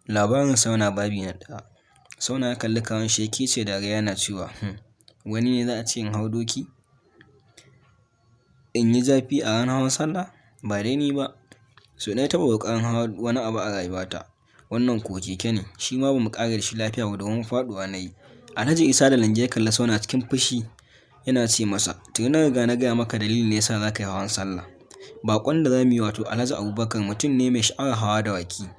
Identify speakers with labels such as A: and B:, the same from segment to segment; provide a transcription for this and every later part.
A: Labarin Sauna babi na ɗaya. Sauna ya kalli kawun shi ya kece dariya yana cewa, wani ne za a ce in hau doki? In yi zafi a ranar hawan sallah? Ba dai ni ba. So na taɓa ƙoƙarin hawa wani abu a rayuwata. Wannan ko keke ne, shi ma ba mu ƙare da shi lafiya ba domin faɗuwa na yi. Alhaji Isa da Lange ya kalli Sauna cikin fushi yana ce masa, tuni na riga na gaya maka dalilin da ya sa za ka yi hawan sallah. Baƙon da za mu yi wato Alhaji Abubakar mutum ne mai sha'awar hawa dawaki.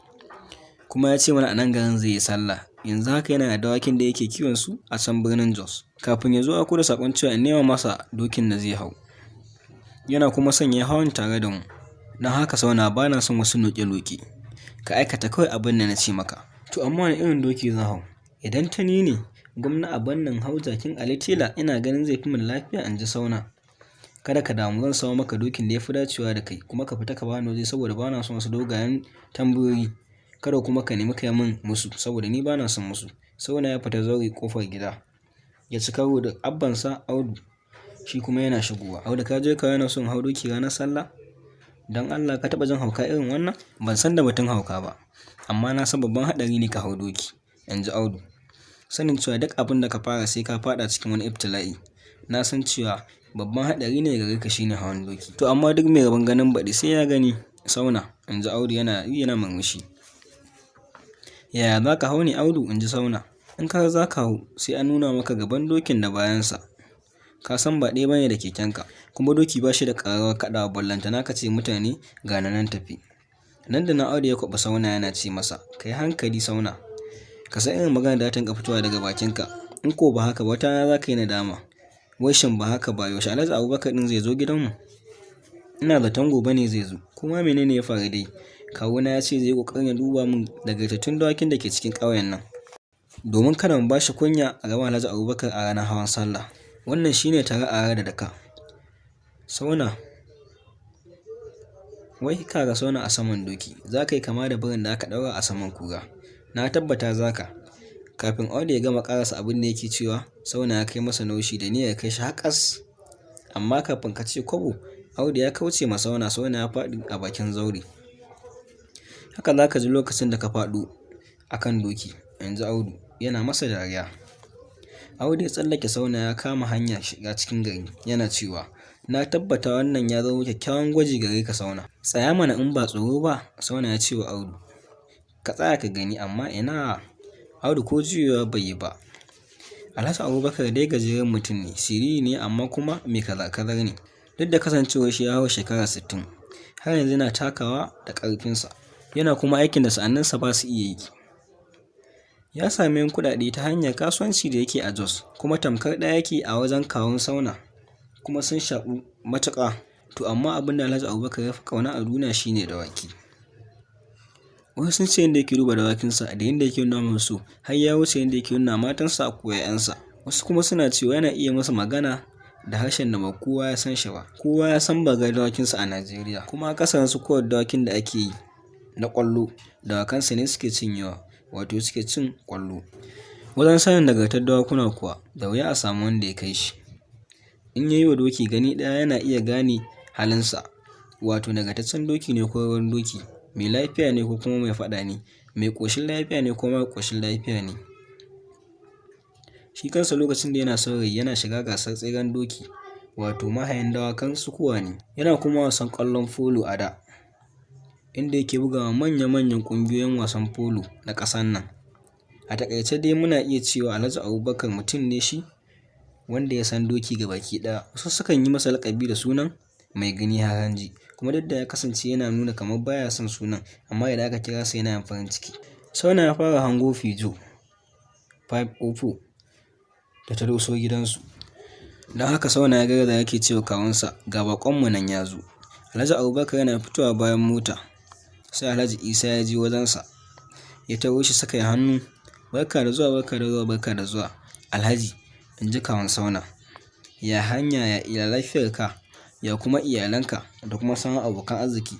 A: Kuma ya ce mana a nan garin zai yi sallah. Yanzu haka yana da dawakin da yake kiwon su a can birnin Jos. Kafin ya zo a da saƙon cewa in nema masa dokin da zai hau. Yana kuma son ya hawan tare da mu. Don haka Sauna ba na son wasu noƙe-noƙe. Ka aikata kawai abin da na ce maka. To amma wani irin doki zan hau? Idan ta ni ne, gwamna abin nan hau jakin Ali Tela ina ganin zai fi min lafiya, in ji Sauna. Kada ka damu, zan samu maka dokin da ya fi dacewa da kai, kuma ka fita ka bani waje saboda ba na son wasu dogayen tambayoyi. Kada kuma ka nemi kai min musu saboda ni ba na son musu. Sauna ya fita zaure ƙofar gida. Ya ci karo da abbansa Audu. Shi kuma yana shigowa. Audu, ka je ka yana son hau doki ranar sallah? Don Allah ka taɓa jin hauka irin wannan? Ban san da batun hauka ba. Amma na san babban haɗari ne ka hau doki, in ji Audu. Sanin cewa duk abin da ka fara sai ka faɗa cikin wani ibtila'i. Na san cewa babban haɗari ne gare ka shine hawan doki. To amma duk mai rabon ganin baɗi sai ya gani. Sauna, in ji Audu yana murmushi. Yaya za ka hau ne Audu, in ji Sauna. In ka za ka hau sai an nuna maka gaban dokin da bayansa. Ka san ba ɗaya bane da kekenka, kuma doki ba shi da ƙararrawar kaɗawa ballantana ka ce mutane ga nan tafi. Nan da nan Audu ya kwaɓa Sauna yana ce masa, ka yi hankali Sauna. Ka san irin magana da ta dinga fitowa daga bakinka. In ko ba haka ba wata rana za ka yi nadama. Wai shin ba haka ba yaushe Alhaji Abubakar ɗin zai zo gidanmu? Ina zaton gobe ne zai zo. Kuma menene ya faru dai? Kawuna ya ce zai yi ƙoƙarin ya duba min nagartattun dawakin da ke cikin ƙauyen nan, domin kada mu ba shi kunya a gaban Alhaji Abubakar a ranar hawan sallah. Wannan shine tare a da daka. Sauna, wai ka ga Sauna a saman doki, za ka yi kama da birin da aka ɗaura a saman kura. Na tabbata za ka. Kafin Audu ya gama ƙarasa abin da yake cewa, Sauna ya kai masa naushi da niyyar kai shi haƙas. Amma kafin ka ce kwabo, Audu ya kauce ma Sauna, Sauna ya faɗi a bakin zaure. Haka za ka ji lokacin da ka faɗo a kan doki, in ji Audu yana masa dariya. Audu ya tsallake Sauna ya kama hanya shiga cikin gari yana cewa, na tabbata wannan ya zama kyakkyawan gwaji gare ka Sauna. Tsaya mana in ba tsoro ba, Sauna ya ce wa Audu. Ka tsaya ka gani, amma ina. Audu ko juyowa bai yi ba. Alhaji Abubakar dai gajeren mutum ne, siriri ne amma kuma mai kazar ne. Duk da kasancewar shi ya hau shekara 60, har yanzu yana takawa da ƙarfinsa. Yana kuma aikin da sa'anninsa ba su iya yi. Ya sami yin kuɗaɗe ta hanyar kasuwanci da yake a Jos, kuma tamkar ɗaya yake a wajen kawun Sauna, kuma sun shaƙu matuƙa. To amma abin da Alhaji Abubakar ya fi ƙauna a duniya shine dawaki. Wasu sun ce yadda yake duba dawakinsa da yadda yake nuna musu har ya wuce yadda yake nuna matansa ko 'ya'yansa. Wasu kuma suna cewa yana iya masa magana da harshen da ba kowa ya san shi ba. Kowa ya san bagar dawakinsa a Najeriya, kuma akasarinsu kowar dawakin da ake yi na ƙwallo, dawakansa ne suke cinyewa, wato suke cin ƙwallo. Wajen sanin nagartar dawakuna kuwa da wuya a samu wanda ya kai shi. In ya yi wa doki gani ɗaya yana iya gane halinsa, wato nagartaccen doki ne ko ruwan doki, mai lafiya ne ko kuma mai faɗa ne, mai ƙoshin lafiya ne ko mara ƙoshin lafiya ne. Shi kansa lokacin da yana saurayi yana shiga gasar tseren doki, wato mahayin dawakan sukuwa ne. Yana kuma wasan ƙwallon folo a da, inda yake bugawa manya-manyan ƙungiyoyin wasan folo na ƙasar nan. A taƙaice dai muna iya cewa Alhaji Abubakar mutum ne shi wanda ya san doki gabaki ɗaya. Wasu sukan yi masa laƙabi da sunan mai gani har hanji, kuma duk da ya kasance yana nuna kamar baya son sunan, amma idan aka kira sa yana yin farin ciki. Sauna ya fara hango Fijo 504 da ta doso gidansu. Don haka Sauna ya garza yake cewa kawunsa, ga baƙonmu nan ya zo. Alhaji Abubakar yana fitowa bayan mota, sai Alhaji Isa ya je wajensa. Ya taro shi suka yi hannu. Barka da zuwa, barka da zuwa, barka da zuwa Alhaji, in ji kawun Sauna. Ya hanya, ya ila lafiyarka, ya kuma iyalanka da kuma sauran abokan arziki.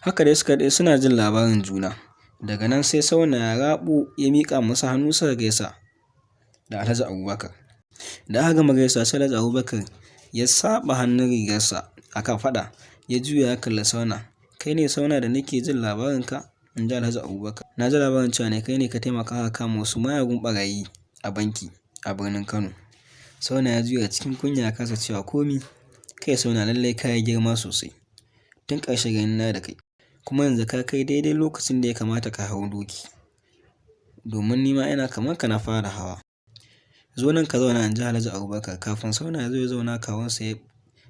A: Haka dai suka dai suna jin labarin juna. Daga nan sai Sauna ya raɓo ya miƙa masa hannu suka gaisa da Alhaji Abubakar. Da aka gama gaisa sai Alhaji Abubakar ya saɓa hannun rigarsa a kafaɗa, ya juya ya kalli Sauna. Kai ne Sauna da nake jin labarinka? in ji Alhaji Abubakar. Na ji labarin cewa ne kai ne ka taimaka ka kama wasu mayagun ɓarayi a banki a birnin Kano. Sauna ya juya cikin kunya ya kasa cewa komi. Kai Sauna, lallai ka yi girma sosai. Tun ƙarshe ganina da kai. Kuma yanzu ka kai daidai lokacin da ya kamata ka hau doki. Domin ni ma ina kamar ka na fara hawa. Zo nan ka zauna, in ji Alhaji Abubakar. Kafin Sauna ya zo ya zauna, kawunsa ya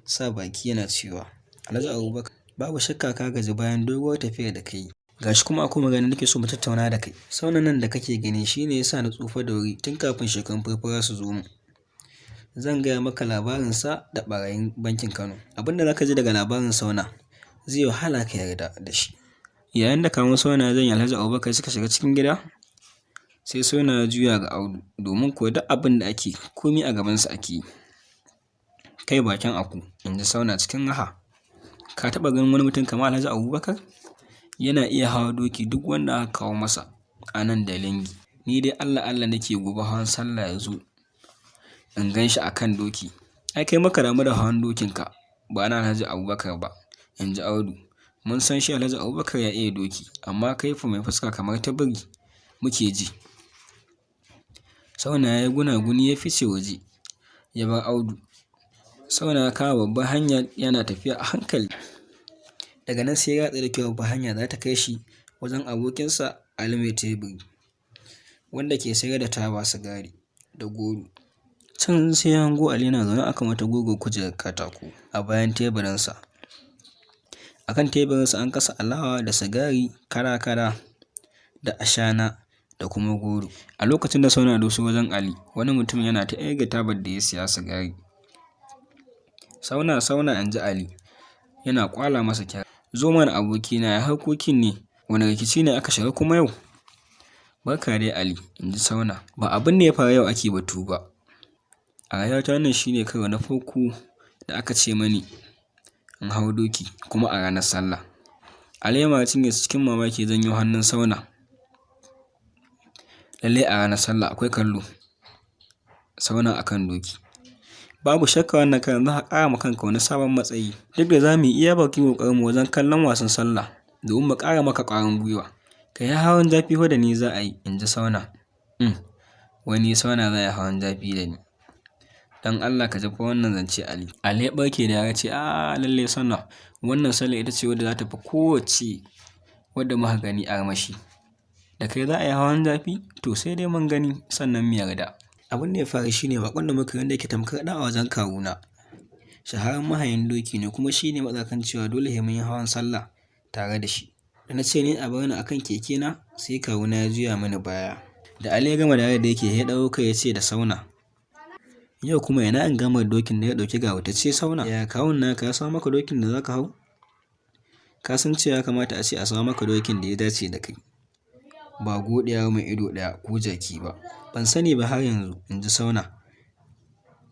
A: sa baki yana cewa, Alhaji Abubakar, babu shakka ka gaji bayan doguwar tafiyar da ka yi. Gashi kuma akwai magana nake so mu tattauna da kai. Saunan nan da kake gani shine yasa na tsufa da wuri tun kafin shekarun farfara su zo mu. Zan gaya maka labarinsa da ɓarayin bankin Kano. Abinda zaka ji daga labarin Sauna zai wahala ka yarda da shi. Yayin da kawun Sauna zan yi Alhaji Abubakar suka shiga cikin gida, sai Sauna ya juya ga Audu, domin kuwa duk abin da ake komi a gabansa ake yi. Kai bakin aku, in ji Sauna cikin raha. Ka taɓa ganin wani mutum kamar Alhaji Abubakar? Yana iya hawa doki duk wanda aka kawo masa a nan da lingi. Ni dai Allah nake gobe hawan sallah ya zo in gan shi a kan doki. Ai kai maka damu da hawan dokinka, ba na Alhaji Abubakar ba, in ji Audu. Mun san shi Alhaji Abubakar ya iya doki, amma kai fa mai fuska kamar ta biri muke ji. Sauna ya yi gunaguni ya fice waje, ya bar Audu. Sauna ya kawo babbar hanya yana tafiya a hankali. Daga nan sai ya tsaya da babbar hanya za ta kai shi wajen abokinsa Ali mai teburi, wanda ke sayar da taba sigari da goro. Can sai ya hango Ali yana zaune akan wata gogor kujerar katako a bayan teburinsa. Akan teburinsa an kasa alawa da sigari kara-kara da ashana da kuma goro. A lokacin da Sauna doso wajen Ali, wani mutum yana ta irga tabar da ya siya sigari. Sauna, in ji Ali, yana kwala masa kira. Zo mana abokina, ya harkokin ne, wani rikici ne aka shiga kuma yau? Barka dai Ali, in ji Sauna. Ba abin da ya faru yau ake batu ba. A rayuwata wannan shine karo na farko da aka ce mani in hau doki, kuma a ranar sallah. Ali ya cinye cikin mamaki janyo hannun Sauna. Lallai a ranar sallah akwai kallo. Sauna akan doki. Babu shakka wannan karan za ka ƙara ma kanka wani sabon matsayi. Duk da za mu yi iya bakin ƙoƙarinmu wajen kallon wasan sallah domin mu ƙara maka ƙwarin gwiwa. Ka yi hawan zafi fa da ni za a yi, in ji Sauna. Wani Sauna za ya hawan zafi da ni. Don Allah ka ji fa wannan zance Ali. Ali ya ɓarke da ya ce, lallai Sauna, wannan sallah ita ce wadda za ta fi kowacce wadda muka gani armashi. Da kai za a yi hawan zafi? To sai dai mun gani sannan mu yarda. Abin da ya faru shine bakon da muka wanda yake tamkar ɗa a wajen kawuna. Shahararren mahayin doki ne, kuma shi ne matsakan cewa dole sai mun yi hawan sallah tare da shi. Da na ce ni a bar ni akan keke na, sai kawuna ya juya mini baya. Da Ali ya gama da yake ya ɗago kai ya ce da Sauna, yau kuma ina in gama dokin da ya ɗauki gawurtacce Sauna. Ya kawun naka ya samu maka dokin da za ka hau? Ka san cewa ya kamata a ce a samu maka dokin da ya dace da kai, ba godiya mai ido ɗaya ko jaki ba. Ban sani ba har yanzu, in ji Sauna.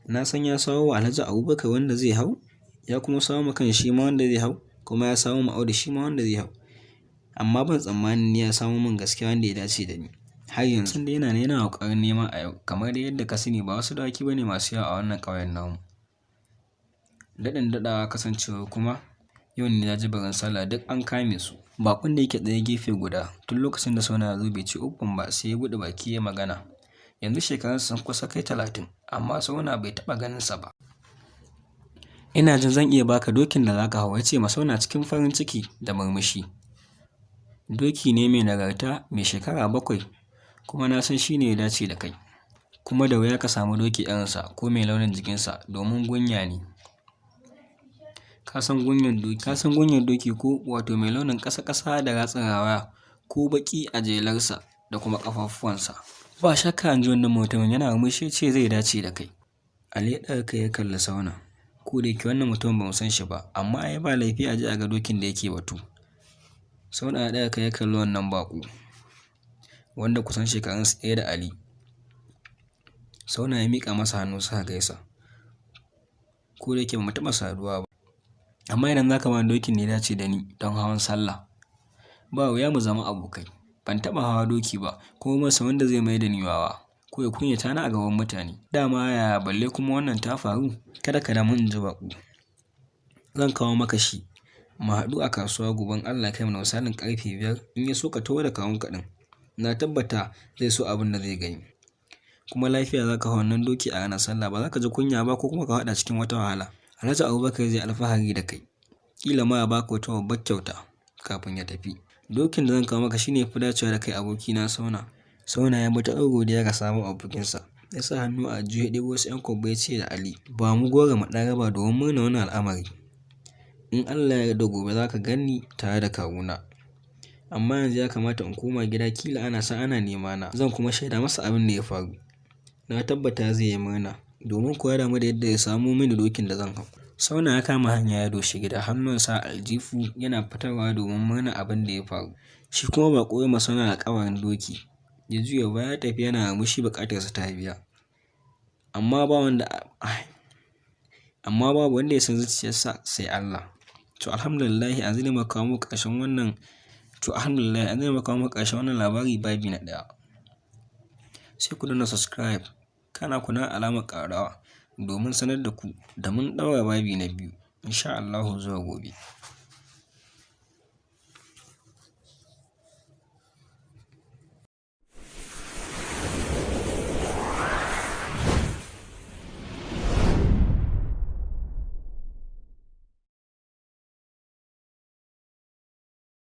A: Na san ya sawo wa Alhaji Abubakar wanda zai hau, ya kuma sawo ma kan shi ma wanda zai hau, kuma ya sawo ma Audu shi ma wanda zai hau. Amma ban tsammanin ni ya samo min gaskiya wanda ya dace da ni. Har yanzu sun dai yana ƙoƙarin nema a yau, kamar da yadda ka sani ba wasu dawaki bane masu yawa a wannan ƙauyen namu. Daɗin daɗawa kasancewa kuma yau ne jajiberin sallah duk an kame su. Baƙon da yake tsaye gefe guda tun lokacin da Sauna ya zo bai ci uffam ba, sai ya buɗe baki ya magana. Yanzu shekarunsa sun kusa kai 30, amma Sauna bai taɓa ganinsa ba. Ina jin zan iya baka dokin da za ka hau, ya ce ma Sauna cikin farin ciki da murmushi. Doki ne mai nagarta, mai shekara 7, kuma na san shi ne ya dace da kai. Kuma da wuya ka samu doki irinsa ko mai launin jikinsa, domin gunya ne. Ka san gunyan doki ko, wato mai launin ƙasa-ƙasa da ratsin rawaya ko baƙi a jelarsa da kuma ƙafafuwansa. Ba shakka, in ji wannan mutumin yana murmushi ce zai dace da kai. Ali ya ɗaga kai ya kalli Sauna. Ko da yake wannan mutumin ba mu san shi ba, amma ai ba laifi a ji a ga dokin da yake batu. Sauna ya ɗaga kai ya kalli wannan baƙo, wanda kusan shekarunsa ɗaya da Ali. Sauna ya miƙa masa hannu suka gaisa. Ko da yake ba mu taɓa saduwa ba, amma idan za ka bani dokin da ya dace da ni don hawan sallah, ba wuya mu zama abokai. Ban taɓa hawa doki ba, kuma masa wanda zai mai da ni wawa ko ya kunyata ni a gaban mutane. Dama yaya balle kuma wannan ta faru? Kada ka damu, in ji baƙo. Zan kawo maka shi mu haɗu a kasuwa gobe Allah kai mu da misalin ƙarfe 5 in ya so ka taho da kawunka ɗin. Na tabbata zai so abin da zai gani. Kuma lafiya za ka hau wannan doki a ranar sallah, ba za ka ji kunya ba ko kuma ka faɗa cikin wata wahala. Alhaji Abubakar zai alfahari da kai, ƙila ma ya baka wata babbar kyauta kafin ya tafi. Dokin da zan kawo maka shine fi dacewa da kai abokina Sauna. Sauna ya matuƙar godiya ga sabon abokinsa. Ya sa hannu a aljihu ya ɗebo wasu 'yan kwabbai ya ce da Ali, ba mu goro mu ɗan raba domin murna wannan al'amari. In Allah ya yarda gobe za ka ganni tare da kawuna. Amma yanzu ya kamata in koma gida, kila ana sa ana nema na. Zan kuma shaida masa abin da ya faru. Na tabbata zai yi murna domin kuwa ya damu da yadda ya samo mini dokin da zan hau. Sauna ya kama hanya ya doshi gida, hannunsa a aljihu yana fitarwa domin murna abin da ya faru. Shi kuma baƙo ya masa na alƙawarin doki. Ya juya baya ya tafi yana murmushi, buƙatarsa ta biya. Amma babu wanda ya san zuciyarsa sai Allah. To alhamdulillah an zai maka kawo muku ƙarshen wannan labari babi na 1. Sai ku danna subscribe, kana kuna alamar ƙarawa domin sanar da ku da mun ɗaura babi na 2 insha Allahu zuwa gobe.